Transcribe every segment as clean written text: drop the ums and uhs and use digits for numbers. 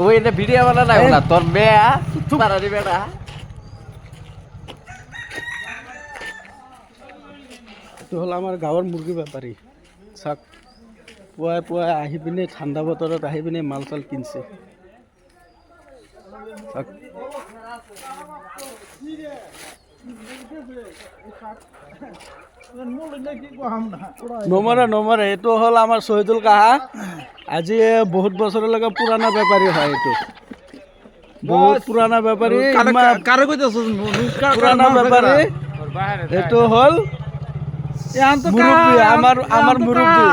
ওই এটা ভিডিও বানা না ওলা তোৰ মেয়া তোমাৰ আৰে বেটা এইটো হ'ল আমাৰ গাঁৱৰ মুৰ্গী বেপাৰী চাওক পুৱাই পুৱাই আহি পিনে ঠাণ্ডা বতৰত আহি পিনে মাল চাল কিনছে চাওক নমৰে এইটো হ'ল আমাৰ শহীদুল কাহা আজি বহুত বছৰলৈকে পুৰণা বেপাৰী হয় এইটো বহুত পুৰণা বেপাৰী পুৰণা বেপাৰী এইটো হ'ল মুৰব্বী আমাৰ মুৰব্বী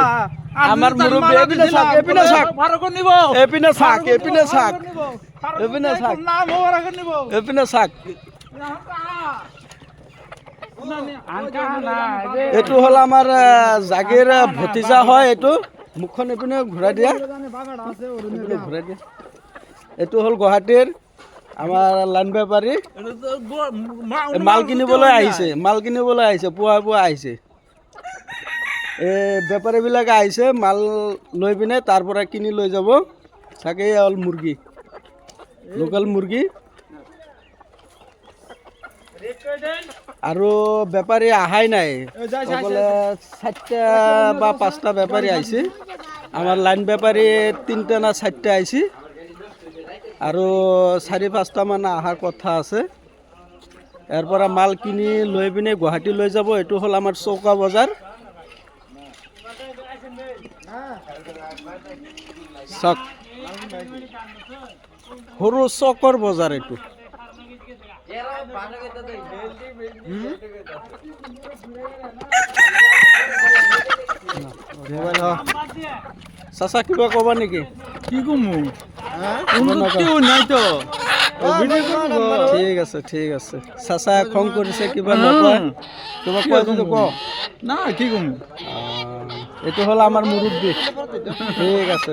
আমাৰ মুৰব্বী এইপিনে চাওক এইপিনে চাওক এইপিনে চাওক এইপিনে চাওক এইপিনে চাওক এইপিনে চাওক এইটো হ'ল আমাৰ জাগিৰ ভতিজা হয় এইটো মুখখন এইপিনে ঘূৰাই দিয়া ঘূৰাই দিয়া এইটো হ'ল গুৱাহাটীৰ আমাৰ লাইন বেপাৰী মাল কিনিবলৈ আহিছে পুৱাই পুৱাই আহিছে এই বেপাৰীবিলাকে আহিছে মাল লৈ পিনে তাৰ পৰা কিনি লৈ যাব চাগে হ'ল মুৰ্গী লোকেল মুৰ্গী আৰু বেপাৰী আহাই নাই অকলে 4টা বা 5টা বেপাৰী আহিছে আমাৰ লাইন বেপাৰী 3টা না 4টা আহিছে আৰু 4-5টা মান অহাৰ কথা আছে ইয়াৰ পৰা মাল কিনি লৈ পিনে গুৱাহাটী লৈ যাব এইটো হ'ল আমাৰ চৌকা বজাৰ চাওক সৰু চকৰ বজাৰ এইটো চাচা কিবা ক'বা নেকি কি কমু ঠিক আছে চাচা খং কৰিছে কিবা নকয় কিবা কয় যদি ক না কি কমু এইটো হ'ল আমাৰ মুৰব্বী ঠিক আছে